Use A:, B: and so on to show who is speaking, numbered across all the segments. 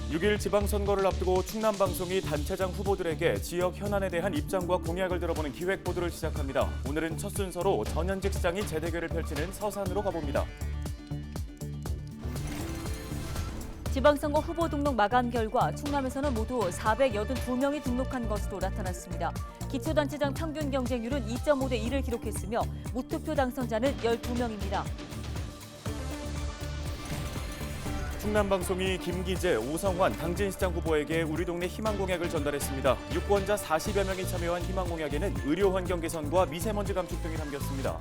A: 6일 지방선거를 앞두고 충남방송이 단체장 후보들에게 지역 현안에 대한 입장과 공약을 들어보는 기획보도를 시작합니다. 오늘은 첫 순서로 전현직 시장이 재대결을 펼치는 서산으로 가봅니다.
B: 지방선거 후보 등록 마감 결과 충남에서는 모두 482명이 등록한 것으로 나타났습니다. 기초단체장 평균 경쟁률은 2.5대 1을 기록했으며 무투표 당선자는 12명입니다.
A: 충남방송이 김기재, 오성환 당진시장 후보에게 우리 동네 희망공약을 전달했습니다. 유권자 40여 명이 참여한 희망공약에는 의료 환경 개선과 미세먼지 감축 등이 담겼습니다.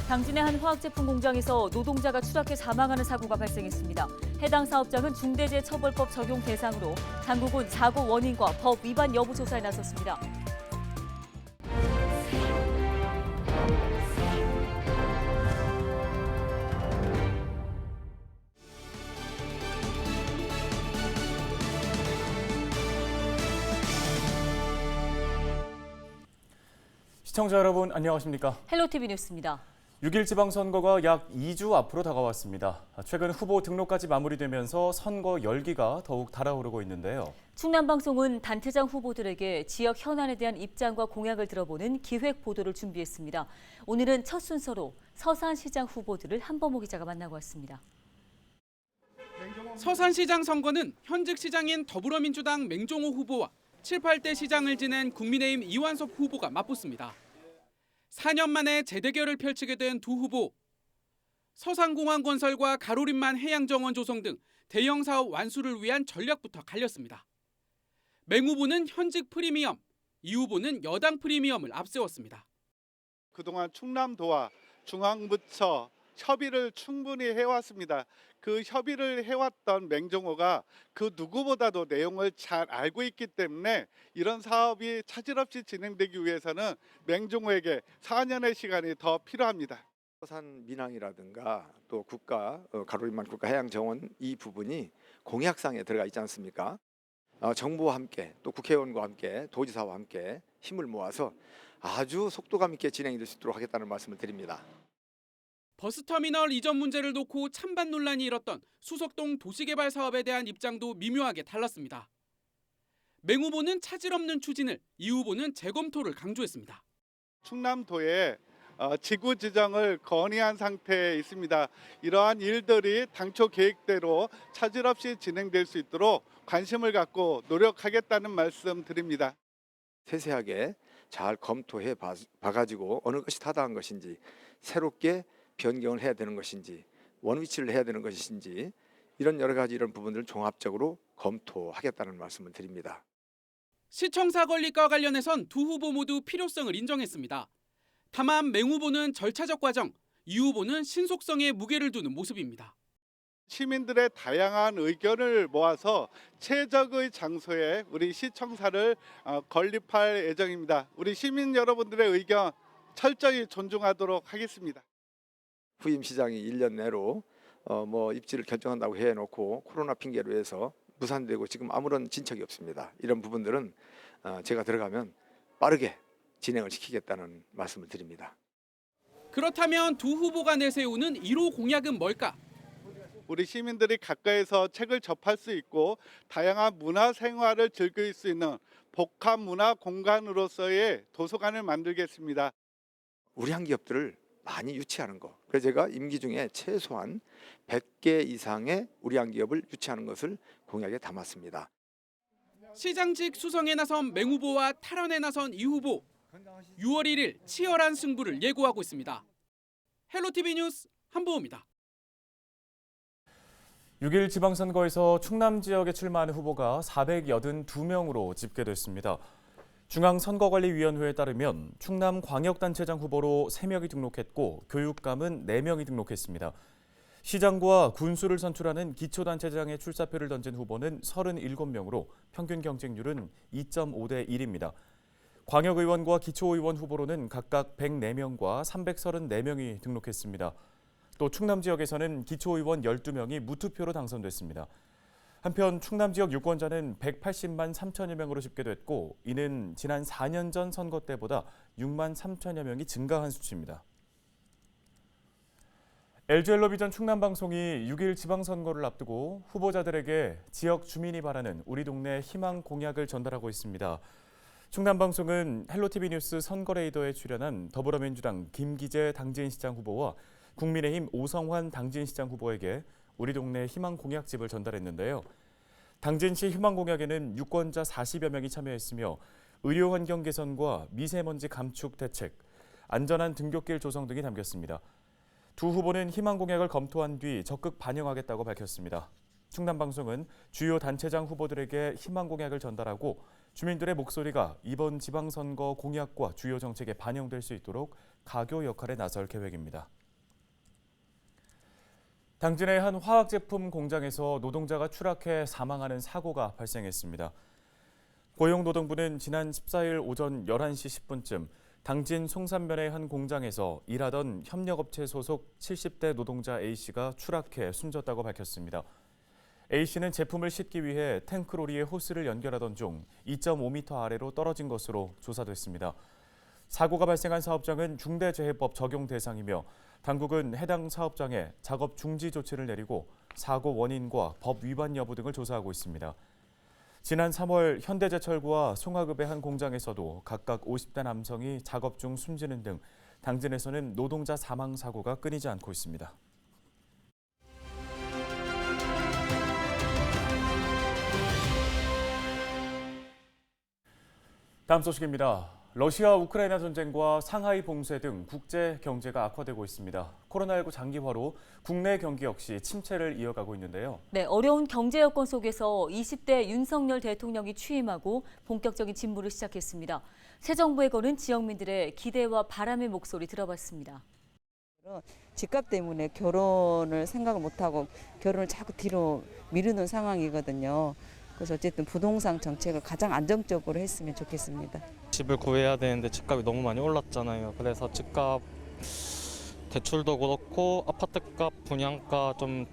B: 당진의 한 화학제품 공장에서 노동자가 추락해 사망하는 사고가 발생했습니다. 해당 사업장은 중대재해처벌법 적용 대상으로 당국은 사고 원인과 법 위반 여부 조사에 나섰습니다.
A: 시청자 여러분 안녕하십니까?
B: 헬로티비 뉴스입니다.
A: 6일 지방선거가 약 2주 앞으로 다가왔습니다. 최근 후보 등록까지 마무리되면서 선거 열기가 더욱 달아오르고 있는데요.
B: 충남방송은 단체장 후보들에게 지역 현안에 대한 입장과 공약을 들어보는 기획 보도를 준비했습니다. 오늘은 첫 순서로 서산시장 후보들을 한범호 기자가 만나고 왔습니다.
C: 서산시장 선거는 현직 시장인 더불어민주당 맹종호 후보와 7, 8대 시장을 지낸 국민의힘 이완섭 후보가 맞붙습니다. 4년 만에 재대결을 펼치게 된 두 후보. 서산공항 건설과 가로림만 해양정원 조성 등 대형 사업 완수를 위한 전략부터 갈렸습니다. 맹 후보는 현직 프리미엄, 이 후보는 여당 프리미엄을 앞세웠습니다.
D: 그동안 충남도와 중앙부처 협의를 충분히 해왔습니다. 그 협의를 해왔던 맹종호가 그 누구보다도 내용을 잘 알고 있기 때문에 이런 사업이 차질 없이 진행되기 위해서는 맹종호에게 4년의 시간이 더 필요합니다.
E: 서산 민항이라든가 또 가로림만 국가해양정원 이 부분이 공약상에 들어가 있지 않습니까? 정부와 함께 또 국회의원과 함께 도지사와 함께 힘을 모아서 아주 속도감 있게 진행이 될 수 있도록 하겠다는 말씀을 드립니다.
C: 버스터미널 이전 문제를 놓고 찬반 논란이 일었던 수석동 도시개발 사업에 대한 입장도 미묘하게 달랐습니다. 맹 후보는 차질 없는 추진을, 이 후보는 재검토를 강조했습니다.
D: 충남도에 지구 지정을 건의한 상태에 있습니다. 이러한 일들이 당초 계획대로 차질 없이 진행될 수 있도록 관심을 갖고 노력하겠다는 말씀 드립니다.
E: 세세하게 잘 검토해 봐가지고 어느 것이 타당한 것인지, 새롭게 변경을 해야 되는 것인지, 원위치를 해야 되는 것인지 이런 여러 가지 이런 부분들을 종합적으로 검토하겠다는 말씀을 드립니다.
C: 시청사 건립과 관련해선 두 후보 모두 필요성을 인정했습니다. 다만 맹 후보는 절차적 과정, 이 후보는 신속성에 무게를 두는 모습입니다.
D: 시민들의 다양한 의견을 모아서 최적의 장소에 우리 시청사를 건립할 예정입니다. 우리 시민 여러분들의 의견 철저히 존중하도록 하겠습니다.
E: 후임 시장이 1년 내로 입지를 결정한다고 해놓고 코로나 핑계로 해서 무산되고 지금 아무런 진척이 없습니다. 이런 부분들은 제가 들어가면 빠르게 진행을 시키겠다는 말씀을 드립니다.
C: 그렇다면 두 후보가 내세우는 1호 공약은 뭘까?
D: 우리 시민들이 가까이서 책을 접할 수 있고 다양한 문화 생활을 즐길 수 있는 복합 문화 공간으로서의 도서관을 만들겠습니다.
E: 우리 한기업들을 많이 유치하는 거. 그래서 제가 임기 중에 최소한 100개 이상의 우리 한기업을 유치하는 것을 공약에 담았습니다.
C: 시장직 수성에 나선 맹 후보와 탈원에 나선 이 후보. 6월 1일 치열한 승부를 예고하고 있습니다. 헬로티비 뉴스 한보호입니다.
A: 6일 지방선거에서 충남 지역에 출마하는 후보가 482명으로 집계됐습니다. 중앙선거관리위원회에 따르면 충남광역단체장 후보로 3명이 등록했고 교육감은 4명이 등록했습니다. 시장과 군수를 선출하는 기초단체장의 출사표를 던진 후보는 37명으로 평균 경쟁률은 2.5대 1입니다. 광역의원과 기초의원 후보로는 각각 104명과 334명이 등록했습니다. 또 충남 지역에서는 기초의원 12명이 무투표로 당선됐습니다. 한편 충남 지역 유권자는 180만 3천여 명으로 집계됐고 이는 지난 4년 전 선거 때보다 6만 3천여 명이 증가한 수치입니다. LG엘로비전 충남방송이 6일 지방선거를 앞두고 후보자들에게 지역 주민이 바라는 우리 동네 희망 공약을 전달하고 있습니다. 충남방송은 헬로티비 뉴스 선거레이더에 출연한 더불어민주당 김기재 당진시장 후보와 국민의힘 오성환 당진시장 후보에게 우리 동네 희망 공약집을 전달했는데요. 당진시 희망 공약에는 유권자 40여 명이 참여했으며 의료 환경 개선과 미세먼지 감축 대책, 안전한 등굣길 조성 등이 담겼습니다. 두 후보는 희망 공약을 검토한 뒤 적극 반영하겠다고 밝혔습니다. 충남방송은 주요 단체장 후보들에게 희망 공약을 전달하고 주민들의 목소리가 이번 지방선거 공약과 주요 정책에 반영될 수 있도록 가교 역할에 나설 계획입니다. 당진의 한 화학제품 공장에서 노동자가 추락해 사망하는 사고가 발생했습니다. 고용노동부는 지난 14일 오전 11시 10분쯤 당진 송산면의 한 공장에서 일하던 협력업체 소속 70대 노동자 A씨가 추락해 숨졌다고 밝혔습니다. A씨는 제품을 싣기 위해 탱크로리에 호스를 연결하던 중 2.5m 아래로 떨어진 것으로 조사됐습니다. 사고가 발생한 사업장은 중대재해법 적용 대상이며 당국은 해당 사업장에 작업 중지 조치를 내리고 사고 원인과 법 위반 여부 등을 조사하고 있습니다. 지난 3월 현대제철구와 송화급의 한 공장에서도 각각 50대 남성이 작업 중 숨지는 등 당진에서는 노동자 사망 사고가 끊이지 않고 있습니다. 다음 소식입니다. 러시아 우크라이나 전쟁과 상하이 봉쇄 등 국제 경제가 악화되고 있습니다. 코로나19 장기화로 국내 경기 역시 침체를 이어가고 있는데요.
B: 네, 어려운 경제 여건 속에서 20대 윤석열 대통령이 취임하고 본격적인 진보를 시작했습니다. 새 정부에 거는 지역민들의 기대와 바람의 목소리 들어봤습니다.
F: 집값 때문에 결혼을 생각을 못하고 결혼을 자꾸 뒤로 미루는 상황이거든요. 그래서 어쨌든 부동산 정책을 가장 안정적으로 했으면 좋겠습니다.
G: 집을 구해야 되는데 집값이 너무 많이 올랐잖아요. 그래서 집값 대출도 그렇고 아파트값, 분양가 좀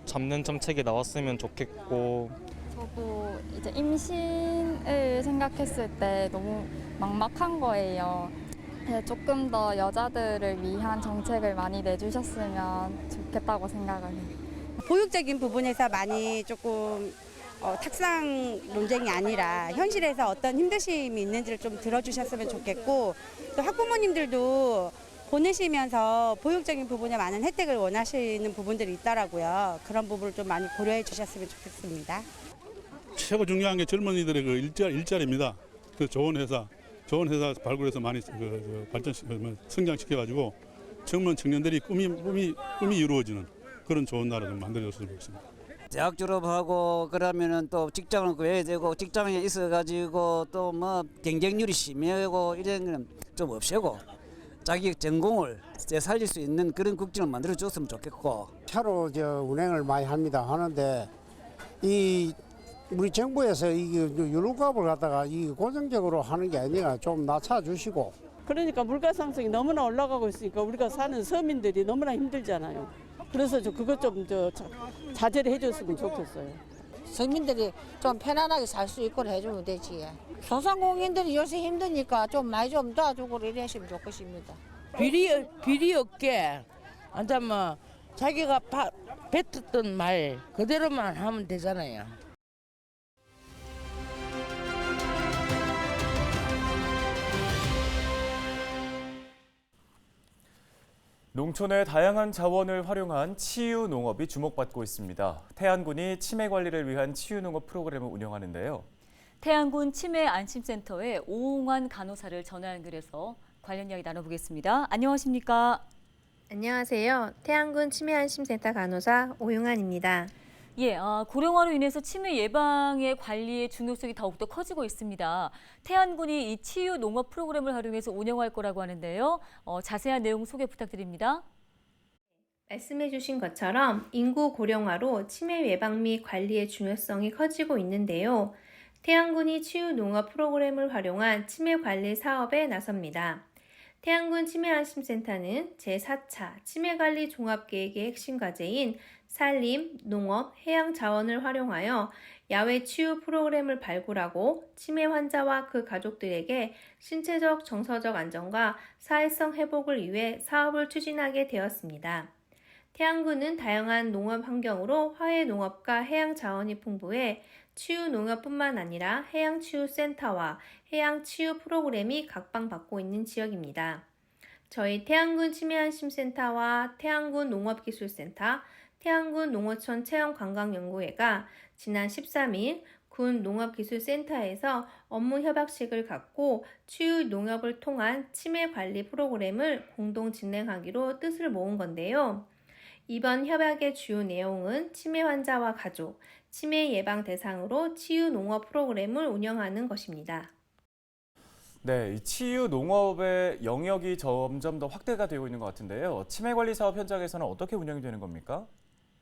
G: 잡는 정책이 나왔으면 좋겠고.
H: 저도 이제 임신을 생각했을 때 너무 막막한 거예요. 조금 더 여자들을 위한 정책을 많이 내주셨으면 좋겠다고 생각을 해요.
I: 보육적인 부분에서 많이 조금 탁상 논쟁이 아니라 현실에서 어떤 힘드심이 있는지를 좀 들어주셨으면 좋겠고, 또 학부모님들도 보내시면서 보육적인 부분에 많은 혜택을 원하시는 부분들이 있더라고요. 그런 부분을 좀 많이 고려해 주셨으면 좋겠습니다.
J: 최고 중요한 게 젊은이들의 그 일자리입니다. 그 좋은 회사 발굴해서 많이 성장시켜가지고 젊은 청년들이 꿈이 이루어지는 그런 좋은 나라 좀 만들어줬으면 좋겠습니다.
K: 대학 졸업하고 그러면은 또 직장을 구해야 되고 직장에 있어가지고 또 뭐 경쟁률이 심하고 이런 거는 좀 없애고 자기 전공을 살릴 수 있는 그런 국정을 만들어줬으면 좋겠고.
L: 차로 운행을 많이 하는데 이 우리 정부에서 이 유류값을 갖다가 이 고정적으로 하는 게 아니라 좀 낮춰주시고.
F: 그러니까 물가 상승이 너무나 올라가고 있으니까 우리가 사는 서민들이 너무나 힘들잖아요. 그래서 그것 좀 자제를 해줬으면 좋겠어요.
M: 서민들이 좀 편안하게 살 수 있도록 해주면 되지. 소상공인들이 요새 힘드니까 좀 많이 좀 도와주고 이러시면 좋겠습니다.
N: 비리 없게 앉아면 자기가 뱉었던 말 그대로만 하면 되잖아요.
A: 농촌의 다양한 자원을 활용한 치유 농업이 주목받고 있습니다. 태안군이 치매 관리를 위한 치유 농업 프로그램을 운영하는데요.
B: 태안군 치매 안심센터에 오홍환 간호사를 전화 연결해서 관련 이야기 나눠보겠습니다. 안녕하십니까?
O: 안녕하세요. 태안군 치매안심센터 간호사 오용환입니다.
B: 예, 고령화로 인해서 치매 예방의 관리의 중요성이 더욱더 커지고 있습니다. 태안군이 이 치유 농업 프로그램을 활용해서 운영할 거라고 하는데요. 자세한 내용 소개 부탁드립니다.
O: 말씀해 주신 것처럼 인구 고령화로 치매 예방 및 관리의 중요성이 커지고 있는데요. 태안군이 치유 농업 프로그램을 활용한 치매 관리 사업에 나섭니다. 태안군 치매안심센터는 제4차 치매관리 종합계획의 핵심 과제인 산림, 농업, 해양 자원을 활용하여 야외 치유 프로그램을 발굴하고 치매 환자와 그 가족들에게 신체적, 정서적 안정과 사회성 회복을 위해 사업을 추진하게 되었습니다. 태안군은 다양한 농업 환경으로 화훼 농업과 해양 자원이 풍부해 치유 농업뿐만 아니라 해양 치유 센터와 해양 치유 프로그램이 각방받고 있는 지역입니다. 저희 태안군 치매안심센터와 태안군 농업기술센터, 태안군 농어촌 체험관광연구회가 지난 13일 군 농업기술센터에서 업무 협약식을 갖고 치유 농업을 통한 치매 관리 프로그램을 공동 진행하기로 뜻을 모은 건데요. 이번 협약의 주요 내용은 치매 환자와 가족, 치매 예방 대상으로 치유 농업 프로그램을 운영하는 것입니다.
A: 네, 이 치유 농업의 영역이 점점 더 확대가 되고 있는 것 같은데요. 치매 관리 사업 현장에서는 어떻게 운영이 되는 겁니까?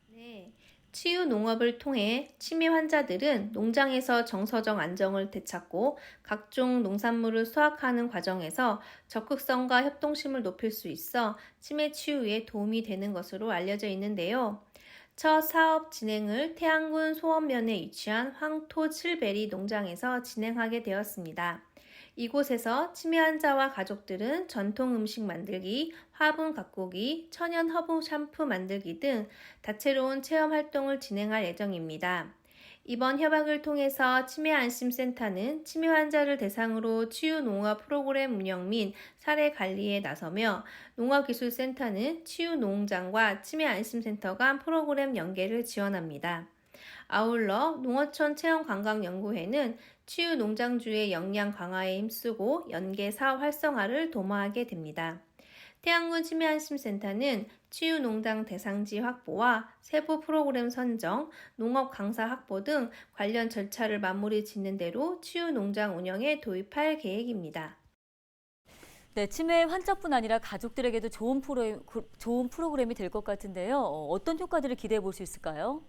O: 네, 치유 농업을 통해 치매 환자들은 농장에서 정서적 안정을 되찾고 각종 농산물을 수확하는 과정에서 적극성과 협동심을 높일 수 있어 치매 치유에 도움이 되는 것으로 알려져 있는데요. 첫 사업 진행을 태안군 소원면에 위치한 황토 7베리 농장에서 진행하게 되었습니다. 이곳에서 치매 환자와 가족들은 전통 음식 만들기, 화분 가꾸기, 천연 허브 샴푸 만들기 등 다채로운 체험 활동을 진행할 예정입니다. 이번 협약을 통해서 치매안심센터는 치매 환자를 대상으로 치유 농업 프로그램 운영 및 사례 관리에 나서며 농업기술센터는 치유 농장과 치매안심센터 간 프로그램 연계를 지원합니다. 아울러 농어촌 체험관광연구회는 치유 농장주의 역량 강화에 힘쓰고 연계 사업 활성화를 도모하게 됩니다. 태안군 치매안심센터는 치유 농장 대상지 확보와 세부 프로그램 선정, 농업 강사 확보 등 관련 절차를 마무리 짓는 대로 치유 농장 운영에 도입할 계획입니다.
B: 네, 치매 환자뿐 아니라 가족들에게도 좋은 프로그램이 될 것 같은데요. 어떤 효과들을 기대해 볼 수 있을까요?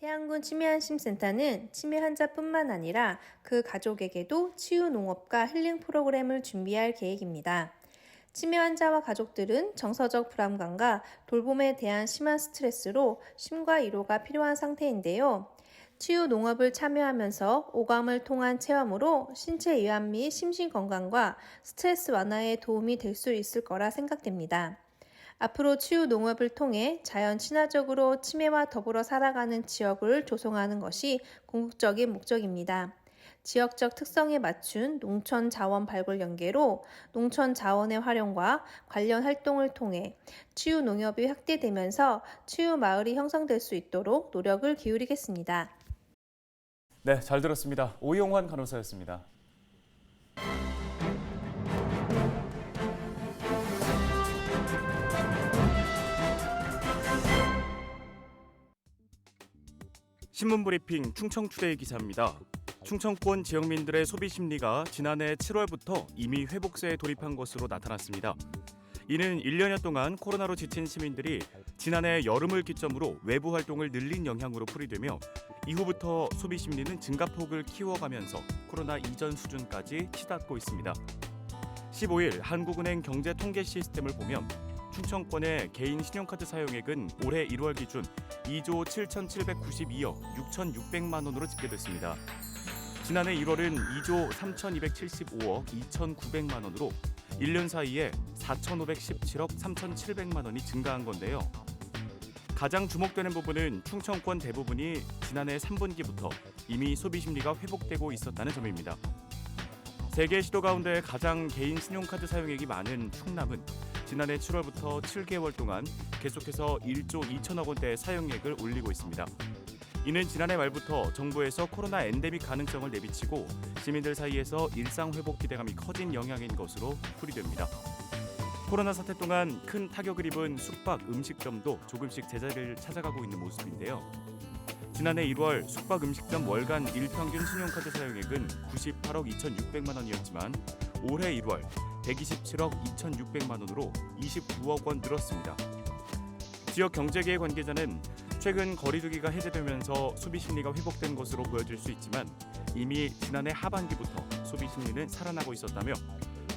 O: 태안군 치매안심센터는 치매 환자뿐만 아니라 그 가족에게도 치유 농업과 힐링 프로그램을 준비할 계획입니다. 치매 환자와 가족들은 정서적 불안감과 돌봄에 대한 심한 스트레스로 쉼과 위로가 필요한 상태인데요. 치유 농업을 참여하면서 오감을 통한 체험으로 신체 이완 및 심신 건강과 스트레스 완화에 도움이 될 수 있을 거라 생각됩니다. 앞으로 치유 농업을 통해 자연 친화적으로 치매와 더불어 살아가는 지역을 조성하는 것이 궁극적인 목적입니다. 지역적 특성에 맞춘 농촌 자원 발굴 연계로 농촌 자원의 활용과 관련 활동을 통해 치유 농업이 확대되면서 치유 마을이 형성될 수 있도록 노력을 기울이겠습니다.
A: 네, 잘 들었습니다. 오용환 간호사였습니다. 신문브리핑 충청투데이 기사입니다. 충청권 지역민들의 소비 심리가 지난해 7월부터 이미 회복세에 돌입한 것으로 나타났습니다. 이는 1년여 동안 코로나로 지친 시민들이 지난해 여름을 기점으로 외부 활동을 늘린 영향으로 풀이되며 이후부터 소비 심리는 증가폭을 키워가면서 코로나 이전 수준까지 치닫고 있습니다. 15일 한국은행 경제통계 시스템을 보면 충청권의 개인 신용카드 사용액은 올해 1월 기준 2조 7,792억 6,600만 원으로 집계됐습니다. 지난해 1월은 2조 3,275억 2,900만 원으로 1년 사이에 4,517억 3,700만 원이 증가한 건데요. 가장 주목되는 부분은 충청권 대부분이 지난해 3분기부터 이미 소비 심리가 회복되고 있었다는 점입니다. 3개 시도 가운데 가장 개인 신용카드 사용액이 많은 충남은 지난해 7월부터 7개월 동안 계속해서 1조 2천억 원대의 사용액을 올리고 있습니다. 이는 지난해 말부터 정부에서 코로나 엔데믹 가능성을 내비치고 시민들 사이에서 일상 회복 기대감이 커진 영향인 것으로 풀이됩니다. 코로나 사태 동안 큰 타격을 입은 숙박, 음식점도 조금씩 제자리를 찾아가고 있는 모습인데요. 지난해 1월 숙박 음식점 월간 일평균 신용카드 사용액은 98억 2,600만 원이었지만 올해 1월 127억 2,600만 원으로 29억 원 늘었습니다. 지역 경제계의 관계자는 최근 거리두기가 해제되면서 소비 심리가 회복된 것으로 보여질 수 있지만 이미 지난해 하반기부터 소비 심리는 살아나고 있었다며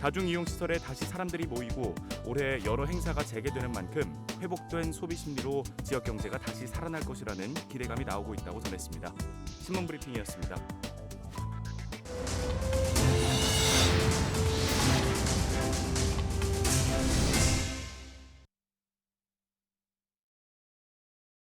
A: 다중이용시설에 다시 사람들이 모이고 올해 여러 행사가 재개되는 만큼 회복된 소비 심리로 지역 경제가 다시 살아날 것이라는 기대감이 나오고 있다고 전했습니다. 신문브리핑이었습니다.